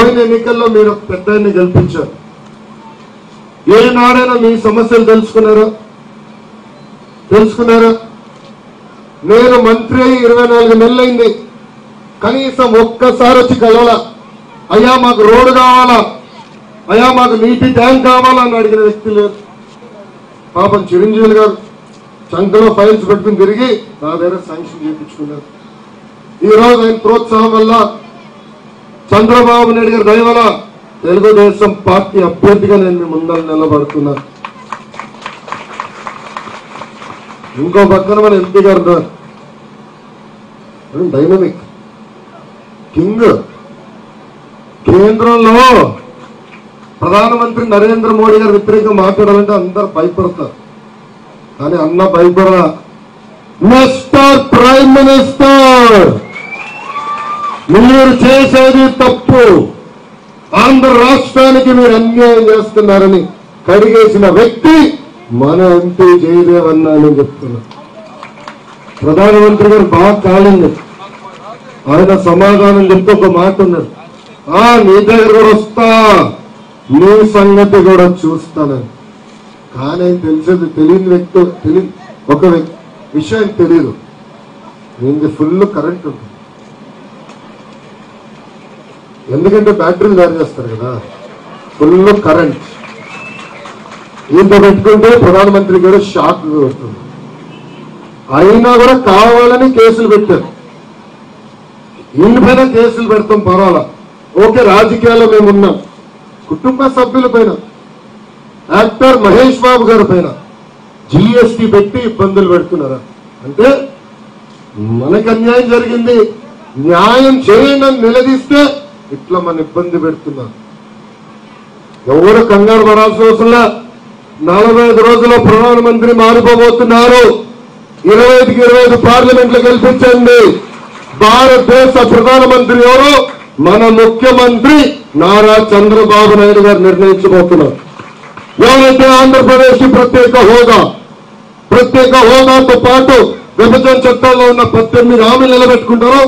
పోయిన ఎన్నికల్లో మీరు పెద్దాన్ని గెలిపించారు. ఏనాడైనా మీ సమస్యలు తెలుసుకున్నారా? నేను మంత్రి అయి 24 నెలలైంది. కనీసం ఒక్కసారి వచ్చి కలవాలా, అయ్యా మాకు రోడ్డు కావాలా, అయ్యా మాకు నీటి ట్యాంక్ కావాలా అని అడిగిన వ్యక్తి లేదు. పాపం చిరంజీవి గారు చంకలో ఫైల్స్ పెట్టుకుని తిరిగి నా దగ్గర శాంక్షన్ చేయించుకున్నారు. ఈ రోజు ఆయన ప్రోత్సాహం వల్ల, చంద్రబాబు నాయుడు గారి దయ వల్ల తెలుగుదేశం పార్టీ అభ్యర్థిగా నేను మీ ముందర నిలబడుతున్నా. ఇంకో పక్కన మన ఎంపీ గారు డైనమిక్ కింగ్. కేంద్రంలో ప్రధానమంత్రి నరేంద్ర మోడీ గారు వ్యతిరేకంగా మాట్లాడాలంటే అందరు భయపడతారు. కానీ అన్న భయపడరా. మిస్టర్ ప్రైమ్ మినిస్టర్, మీరు చేసేది తప్పు, ఆంధ్ర రాష్ట్రానికి మీరు అన్యాయం చేస్తున్నారని కడిగేసిన వ్యక్తి మన ఎంపీ జయదేవ్ అన్న అని చెప్తున్నా. ప్రధానమంత్రి గారు బాగా కాలింది. ఆయన సమాధానం చెప్తే ఒక మాట ఉన్నది, నీ దగ్గర వస్తా, నీ సంగతి కూడా చూస్తానని. కానీ తెలియని వ్యక్తి ఒక విషయం తెలియదు, దీనికి ఫుల్ కరెంట్ ఉంటుంది. ఎందుకంటే బ్యాటరీలు తయారు చేస్తారు కదా, ఫుల్ కరెంట్. ఇంత పెట్టుకుంటే ప్రధానమంత్రి గారు షాక్ అవుతుంది. అయినా కూడా కావాలని కేసులు పెట్టారు. ఇల్లుపైన కేసులు పెడతాం పర్వాలా, ఓకే, రాజకీయాల్లో మేము ఉన్నాం. కుటుంబ సభ్యుల పైన, యాక్టర్ మహేష్ బాబు గారి పైన జిఎస్టీ పెట్టి ఇబ్బందులు పెడుతున్నారా? అంటే మనకు అన్యాయం జరిగింది, న్యాయం చేయండి అని నిలదీస్తే ఇట్లా మన ఇబ్బంది పెడుతున్నారు. ఎవరు కంగారు పడాల్సిన అవసరంలా. 45 రోజుల్లో ప్రధానమంత్రి మారిపోబోతున్నారు. 25కి 25 పార్లమెంట్లు గెలిపించండి. భారతదేశ ప్రధానమంత్రి ఎవరు? మన ముఖ్యమంత్రి నారా చంద్రబాబు నాయుడు గారు నిర్ణయించబోతున్నారు. ఎవరైతే ఆంధ్రప్రదేశ్ కి ప్రత్యేక హోదాతో పాటు విభజన చట్టంలో ఉన్న 18 హామీలు నిలబెట్టుకుంటారో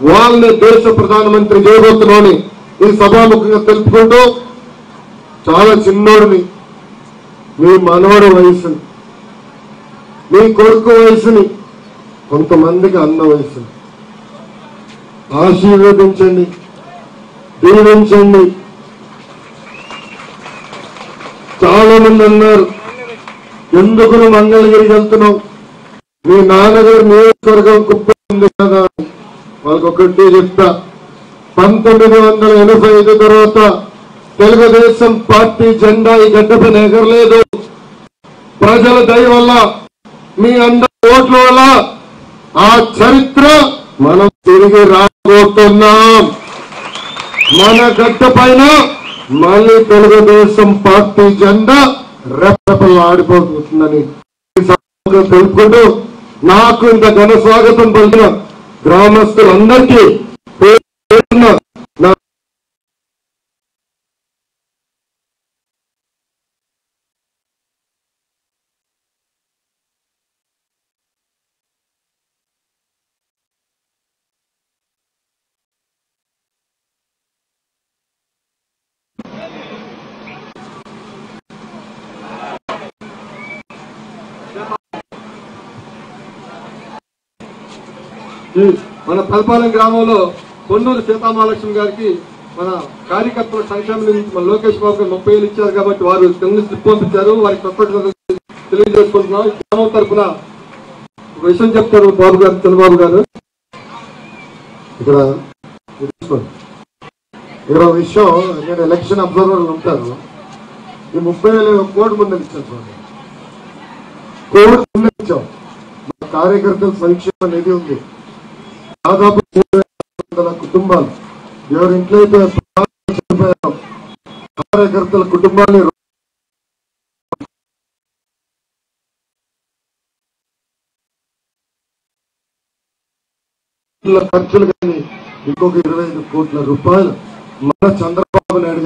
వాళ్ళని దేశ ప్రధానమంత్రి చేయబోతున్నామని ఈ సభాముఖంగా తెలుపుకుంటూ, చాలా చిన్నోడిని, మీ మనవడి వయసుని, మీ కొడుకు వయసుని, కొంతమందికి అన్న వయసుని ఆశీర్వదించండి, దీవించండి. చాలా మంది అన్నారు, ఎందుకు నువ్వు మంగళగిరికి వెళ్తున్నావు, మీ నాన్నగారు నియోజకవర్గం కుప్ప ఉంది కదా. వాళ్ళకి ఒకటి చెప్తా, 1985 తర్వాత తెలుగుదేశం పార్టీ జెండా ఈ గడ్డపైన ఎగరలేదు. ప్రజల దయ వల్ల, మీ అందరి ఓట్ల వల్ల ఆ చరిత్ర మనం తిరిగి రాబోతున్నాం. మన గడ్డ పైన మళ్ళీ తెలుగుదేశం పార్టీ జెండా రెప్పలు ఆడిపోతుందని తెలుపుకుంటూ, నాకు ఇంత ఘన స్వాగతం పలికిన గ్రామస్తులందరికీ మన పల్పాలెం గ్రామంలో పొన్నూరు సీతామహాలక్ష్మి గారికి మన కార్యకర్తల సంక్షేమ నుంచి మన లోకేష్ బాబు గారు 30,000 ఇచ్చారు కాబట్టి వారు స్లిప్ పంపించారు. వారికి తెలియజేసుకుంటున్నాం. ఈ గ్రామం తరఫున ఒక విషయం చెప్తారు బాబు గారు, చంద్రబాబు గారు. ఇక్కడ విషయం, ఇక్కడ ఎలక్షన్ అబ్జర్వర్లు ఉంటారు. ఈ 30,000 కోడి ముందు ఇచ్చాం చూడండి, కోడి ముందు ఇచ్చాం. మా కార్యకర్తల సంక్షేమ నిధి ఉంది, దాదాపు 3,000 కుటుంబాలు. ఎవరి ఇంట్లో అయితే కార్యకర్తల కుటుంబాన్ని ఖర్చులు కానీ ఇంకొక 25 కోట్ల రూపాయలు మన చంద్రబాబు నాయుడు